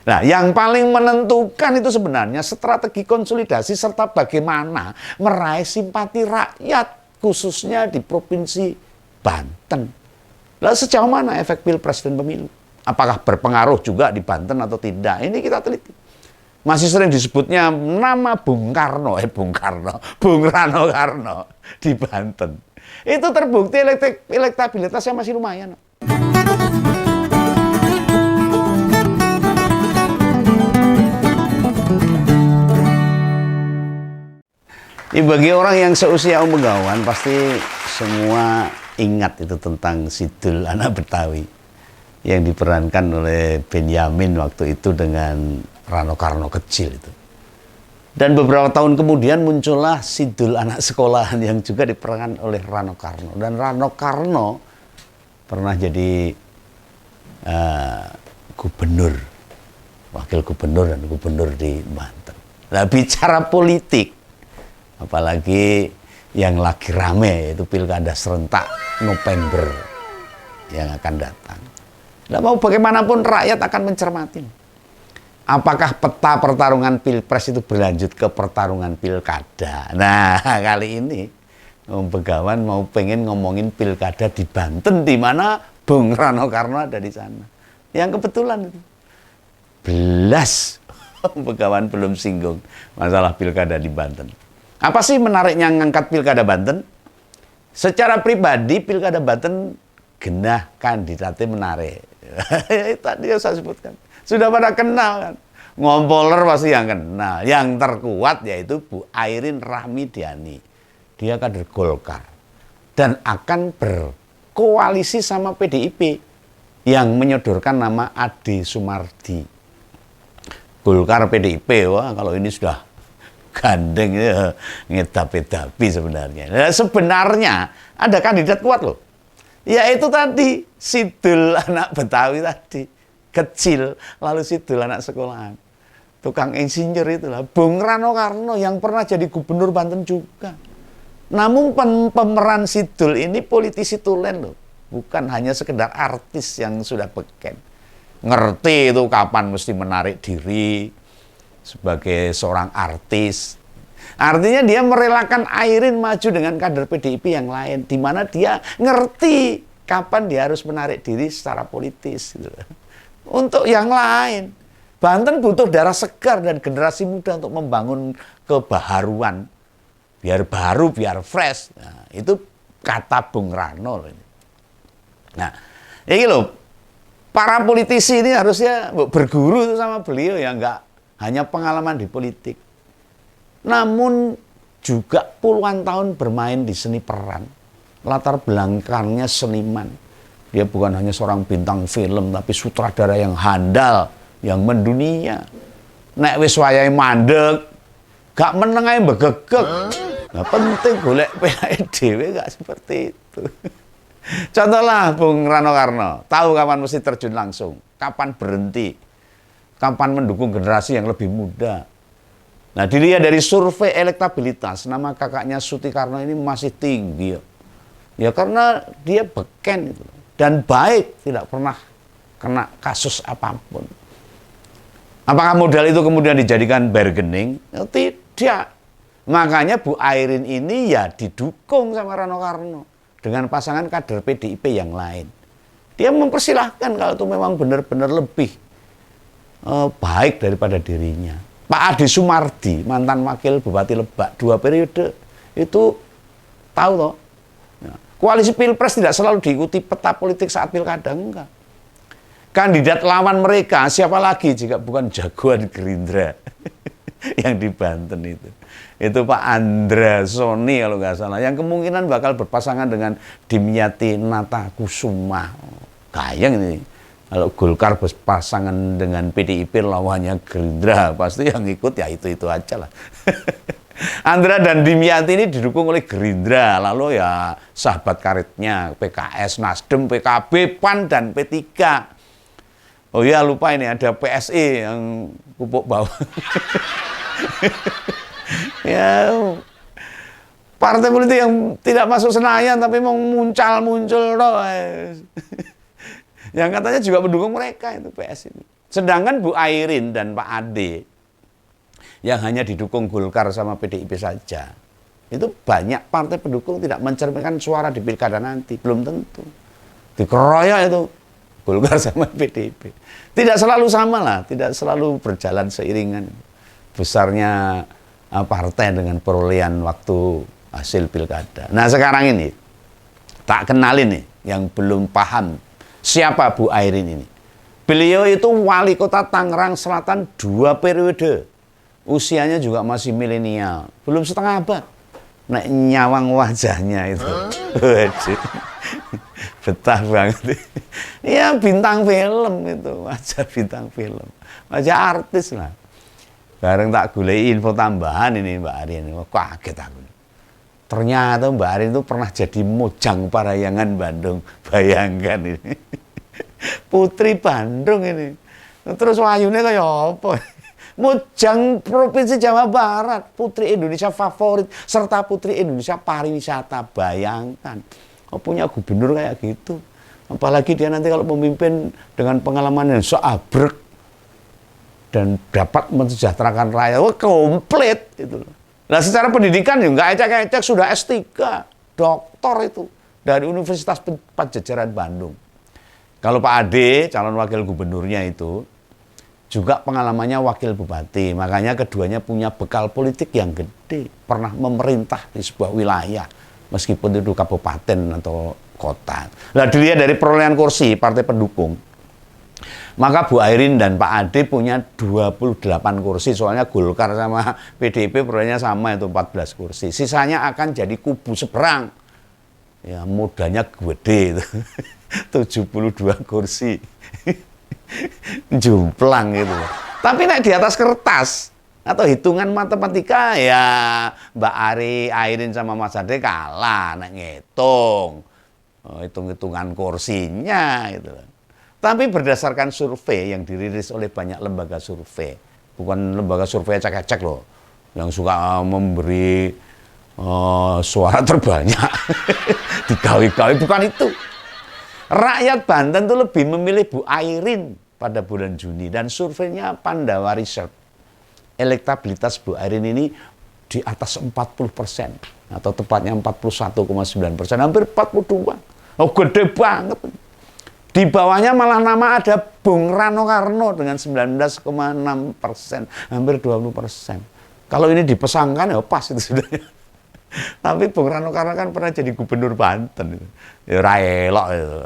Nah, yang paling menentukan itu sebenarnya strategi konsolidasi serta bagaimana meraih simpati rakyat, khususnya di Provinsi Banten. Lalu sejauh mana efek pilpres dan pemilu? Apakah berpengaruh juga di Banten atau tidak? Ini kita teliti. Masih sering disebutnya nama Bung Rano Karno di Banten. Itu terbukti elektabilitasnya masih lumayan. Bagi orang yang seusia Om Begawan pasti semua ingat itu tentang Sidul anak Betawi yang diperankan oleh Benyamin waktu itu dengan Rano Karno kecil itu. Dan beberapa tahun kemudian muncullah Sidul anak sekolahan yang juga diperankan oleh Rano Karno. Dan Rano Karno pernah jadi gubernur, wakil gubernur dan gubernur di Banten. Nah, bicara politik, apalagi yang lagi rame yaitu pilkada serentak November yang akan datang. Nah, mau bagaimanapun rakyat akan mencermati. Apakah peta pertarungan pilpres itu berlanjut ke pertarungan pilkada? Nah, kali ini Om Begawan mau pengen ngomongin pilkada di Banten, di mana Bung Rano Karno ada di sana. Yang kebetulan itu belas Om Begawan belum singgung masalah pilkada di Banten. Apa sih menariknya ngangkat pilkada Banten? Secara pribadi pilkada Banten genah kandidatnya menarik. Tadi yang saya sebutkan. Sudah pada kenal kan. Ngompoler pasti yang kenal. Yang terkuat yaitu Bu Airin Rahmidiani. Dia kader Golkar. Dan akan berkoalisi sama PDIP yang menyodorkan nama Ade Sumardi. Golkar PDIP, wah kalau ini sudah gandeng ya, ngedapi-dapi sebenarnya. Nah, sebenarnya ada kandidat kuat loh. Yaitu tadi Sidul anak Betawi tadi, kecil, lalu Sidul anak sekolahan. Tukang insinyur itulah Bung Rano Karno yang pernah jadi gubernur Banten juga. Namun pemeran Sidul ini politisi tulen loh, bukan hanya sekedar artis yang sudah beken. Ngerti itu kapan mesti menarik diri sebagai seorang artis. Artinya dia merelakan Airin maju dengan kader PDIP yang lain, di mana dia ngerti kapan dia harus menarik diri secara politis gitu. Untuk yang lain, Banten butuh darah segar dan generasi muda untuk membangun kebaharuan, biar baru, biar fresh. Nah, itu kata Bung Rano ini. Nah, ini loh, para politisi ini harusnya berguru sama beliau ya, enggak hanya pengalaman di politik, namun juga puluhan tahun bermain di seni peran. Latar belakangnya seniman. Dia bukan hanya seorang bintang film, tapi sutradara yang handal, yang mendunia. Nek wis wayahe mandeg, gak meneng ae begegek. Nah, penting golek PAE dhewe gak seperti itu. Contohlah Bung Rano Karno, tahu kapan mesti terjun langsung, kapan berhenti, kapan mendukung generasi yang lebih muda. Nah, dilihat dari survei elektabilitas, nama kakaknya Sutikarno ini masih tinggi. Ya karena dia beken itu. Dan baik, tidak pernah kena kasus apapun. Apakah modal itu kemudian dijadikan bargaining? Ya, tidak. Makanya Bu Airin ini ya didukung sama Rano Karno dengan pasangan kader PDIP yang lain. Dia mempersilahkan kalau itu memang benar-benar lebih baik daripada dirinya. Pak Ade Sumardi, mantan wakil Bupati Lebak 2 periode, itu tahu toh. Koalisi Pilpres tidak selalu diikuti peta politik saat pilkada, enggak. Kandidat lawan mereka siapa lagi jika bukan jagoan Gerindra yang di Banten itu. Itu Pak Andra Soni kalau nggak salah, yang kemungkinan bakal berpasangan dengan Dimyati Natakusuma. Kayang ini. Kalau Golkar berpasangan dengan PDIP lawannya Gerindra, pasti yang ikut ya itu aja lah. Andra dan Dimyati ini didukung oleh Gerindra, lalu ya sahabat karibnya PKS, Nasdem, PKB, PAN, dan P3. Oh ya lupa ini ada PSI yang pupuk bawah. Ya, partai politik yang tidak masuk Senayan tapi mau muncul toh. Yang katanya juga mendukung mereka itu PS ini. Sedangkan Bu Airin dan Pak Ade yang hanya didukung Golkar sama PDIP saja, itu banyak partai pendukung tidak mencerminkan suara di pilkada nanti, belum tentu. Dikeroyok itu Golkar sama PDIP. Tidak selalu sama lah, tidak selalu berjalan seiringan besarnya partai dengan perolehan waktu hasil pilkada. Nah sekarang ini, tak kenalin nih, yang belum paham siapa Bu Airin ini. Beliau itu wali kota Tangerang Selatan 2 periode. Usianya juga masih milenial, belum setengah abad. Nek nyawang wajahnya itu. Waduh. Betah banget. Ya bintang film itu, wajah bintang film. Wajah artis lah. Bareng tak goleki info tambahan ini Mbak Arin. Wah, kaget aku. Ternyata Mbak Arin itu pernah jadi Mojang Parahyangan Bandung. Bayangkan ini. Putri Bandung ini. Terus wayune kaya apa? Mojang Provinsi Jawa Barat, Putri Indonesia favorit, serta Putri Indonesia pariwisata. Bayangkan, oh, punya gubernur kayak gitu. Apalagi dia nanti kalau memimpin dengan pengalaman yang seabrek dan dapat mensejahterakan rakyat, wah komplit itu. Nah secara pendidikan juga ecek-ecek sudah S3, doktor itu dari Universitas Padjadjaran Bandung. Kalau Pak Ade, calon wakil gubernurnya itu, juga pengalamannya wakil bupati. Makanya keduanya punya bekal politik yang gede. Pernah memerintah di sebuah wilayah, meskipun itu kabupaten atau kota. Nah dilihat dari perolehan kursi partai pendukung, maka Bu Airin dan Pak Ade punya 28 kursi. Soalnya Golkar sama PDIP perolehannya sama, itu 14 kursi. Sisanya akan jadi kubu seberang. Ya modalnya gede itu. 72 kursi. Jumplang gitu. Tapi nek di atas kertas atau hitungan matematika ya Mbak Airin sama Mas Ade kalah nek ngitung. Hitung-hitungan kursinya gitu. Tapi berdasarkan survei yang dirilis oleh banyak lembaga survei, bukan lembaga survei cek-cek loh, yang suka memberi suara terbanyak digawi-gawi, bukan itu. Rakyat Banten tuh lebih memilih Bu Airin pada bulan Juni, dan surveinya Pandawa Research. Elektabilitas Bu Airin ini di atas 40%, atau tepatnya 41,9%, hampir 42%. Oh gede banget. Di bawahnya malah nama ada Bung Rano Karno dengan 19,6%, hampir 20%. Kalau ini dipesangkan ya pas itu sudah. Tapi Bung Rano Karno kan pernah jadi gubernur Banten. Ya elok itu.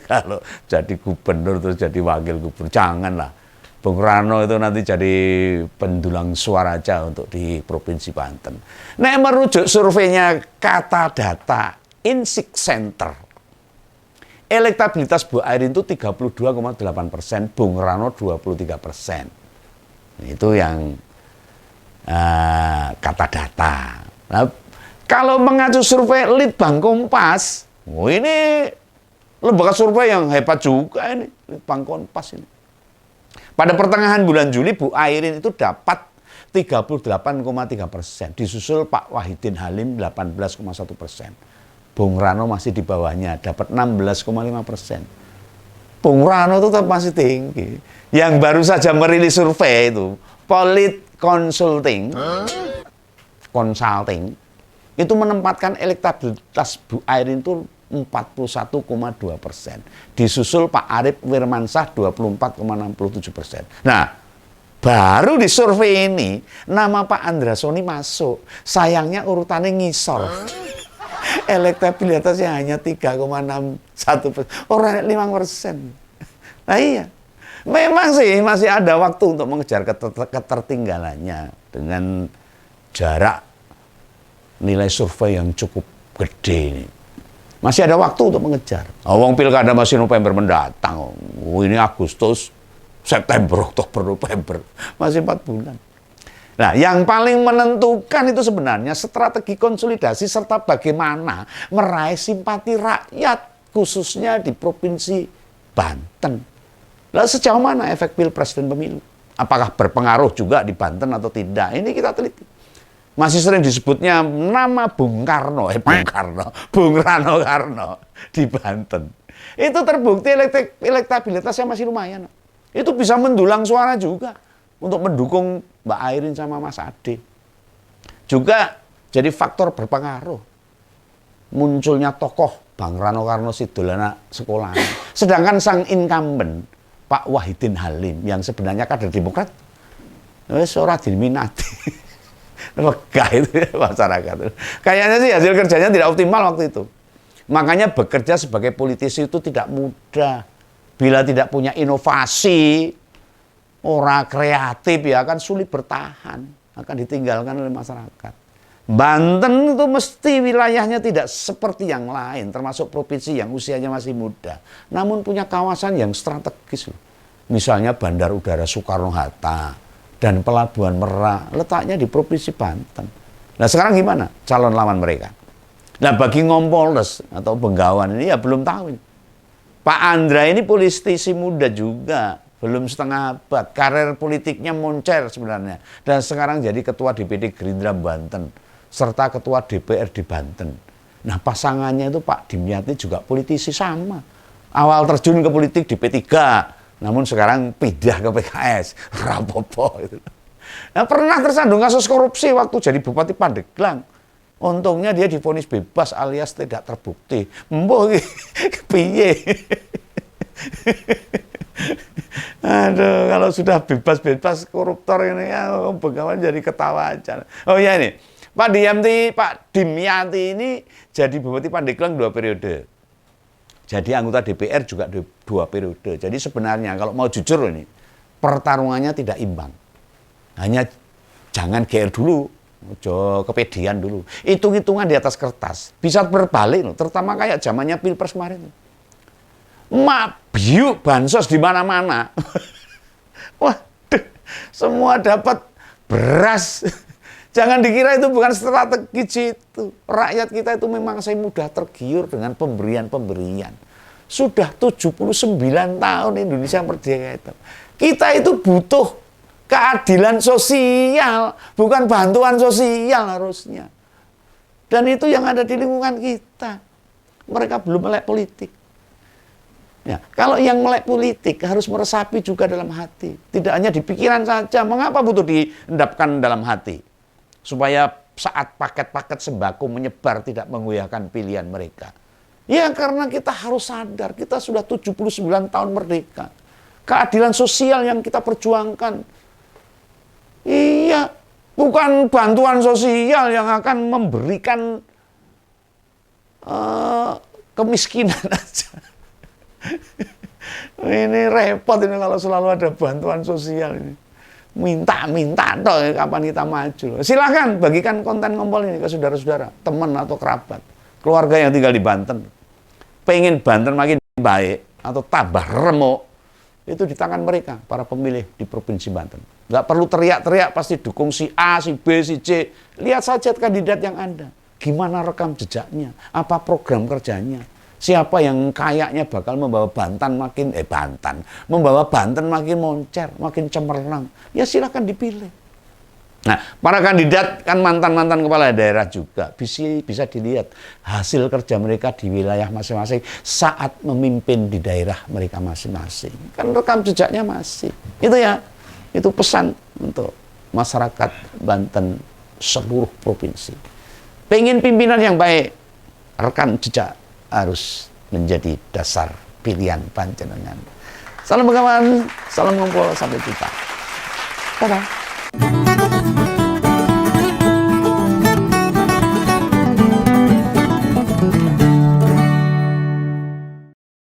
Kalau jadi gubernur terus jadi wakil gubernur, janganlah. Bung Rano itu nanti jadi pendulang suara aja untuk di Provinsi Banten. Nah, merujuk surveinya Kata Data Insik Center, elektabilitas Bu Airin itu 32,8%, Bung Rano 23%. Itu yang Kata Data. Nah, kalau mengacu survei Litbang Kompas, oh ini lembaga survei yang hebat juga ini, Litbang Kompas ini. Pada pertengahan bulan Juli, Bu Airin itu dapat 38,3%, disusul Pak Wahidin Halim 18,1%. Bung Rano masih di bawahnya, dapat 16,5%. Bung Rano itu tetap masih tinggi. Yang baru saja merilis survei itu, Polit Consulting, itu menempatkan elektabilitas Bu Airin itu 41,2%. Disusul Pak Arief Wirmansyah 24,67%. Nah, baru di survei ini nama Pak Andrasoni masuk. Sayangnya urutannya ngisor. Elektabilitasnya hanya 3,61%. Orang 5%. Nah iya. Memang sih masih ada waktu untuk mengejar ketertinggalannya dengan jarak nilai survei yang cukup gede ini. Masih ada waktu untuk mengejar. Wong pilkada masih November mendatang. Ini Agustus, September, Oktober, November. Masih 4 bulan. Nah, yang paling menentukan itu sebenarnya strategi konsolidasi serta bagaimana meraih simpati rakyat, khususnya di Provinsi Banten. Lalu sejauh mana efek pilpres dan pemilu? Apakah berpengaruh juga di Banten atau tidak? Ini kita teliti. Masih sering disebutnya nama Bung Rano Karno di Banten. Itu terbukti elektabilitasnya masih lumayan. Itu bisa mendulang suara juga untuk mendukung Mbak Airin sama Mas Ade. Juga jadi faktor berpengaruh munculnya tokoh Bang Rano Karno Sidolana sekolah. Sedangkan sang incumbent Pak Wahidin Halim yang sebenarnya kader Demokrat wis ora diminati. Megah itu ya, masyarakat. Kayaknya sih hasil kerjanya tidak optimal waktu itu. Makanya bekerja sebagai politisi itu tidak mudah. Bila tidak punya inovasi, ora kreatif ya akan sulit bertahan, akan ditinggalkan oleh masyarakat. Banten itu mesti wilayahnya tidak seperti yang lain, termasuk provinsi yang usianya masih muda, namun punya kawasan yang strategis. Misalnya Bandar Udara Soekarno-Hatta dan Pelabuhan Merak letaknya di provinsi Banten. Nah sekarang gimana calon lawan mereka? Nah bagi Ngompolres atau Benggawan ini ya belum tahu. Pak Andra ini politisi muda juga, belum setengah abad. Karir politiknya moncer sebenarnya. Dan sekarang jadi ketua DPD Gerindra Banten, serta ketua DPR di Banten. Nah pasangannya itu Pak Dimyati juga politisi sama. Awal terjun ke politik di P3, namun sekarang pindah ke PKS. Rapopo itu. Nah pernah tersandung kasus korupsi waktu jadi Bupati Pandeglang. Untungnya dia divonis bebas alias tidak terbukti. Mbok piye? Aduh, kalau sudah bebas-bebas koruptor ini ya Bengawan jadi ketawa aja. Oh ya ini, Pak Dimyati ini jadi Bupati Pandeglang 2 periode. Jadi anggota DPR juga 2 periode. Jadi sebenarnya kalau mau jujur ini, pertarungannya tidak imbang. Hanya jangan GR dulu. Ojo kepedean dulu. Hitung-hitungan di atas kertas. Bisa berbalik loh, terutama kayak zamannya Pilpres kemarin. Biuk bansos di mana-mana. Waduh, semua dapat beras. Jangan dikira itu bukan strategi itu. Rakyat kita itu memang saya mudah tergiur dengan pemberian-pemberian. Sudah 79 tahun Indonesia merdeka itu. Kita itu butuh keadilan sosial, bukan bantuan sosial harusnya. Dan itu yang ada di lingkungan kita. Mereka belum melek politik. Ya, kalau yang melek politik harus meresapi juga dalam hati. Tidak hanya di pikiran saja. Mengapa butuh diendapkan dalam hati? Supaya saat paket-paket sembako menyebar tidak mengoyahkan pilihan mereka. Ya karena kita harus sadar, kita sudah 79 tahun merdeka. Keadilan sosial yang kita perjuangkan. Iya, bukan bantuan sosial yang akan memberikan kemiskinan aja. Ini repot ini kalau selalu ada bantuan sosial ini. Minta toh kapan kita maju. Silakan bagikan konten Ngompol ini ke saudara-saudara, teman atau kerabat, keluarga yang tinggal di Banten. Pengen Banten makin baik atau tambah remuk, itu di tangan mereka, para pemilih di Provinsi Banten. Nggak perlu teriak-teriak, pasti dukung si A, si B, si C. Lihat saja kandidat yang ada. Gimana rekam jejaknya, apa program kerjanya. Siapa yang kayaknya bakal membawa membawa Banten makin moncer, makin cemerlang. Ya silakan dipilih. Nah, para kandidat kan mantan-mantan kepala daerah juga. Bisa dilihat hasil kerja mereka di wilayah masing-masing saat memimpin di daerah mereka masing-masing. Kan rekam jejaknya masih. Itu ya. Itu pesan untuk masyarakat Banten seluruh provinsi. Pengen pimpinan yang baik, rekam jejak harus menjadi dasar pilihan panjenengan. Salam Bengawan, salam Ngompol, sampai jumpa. Dadah.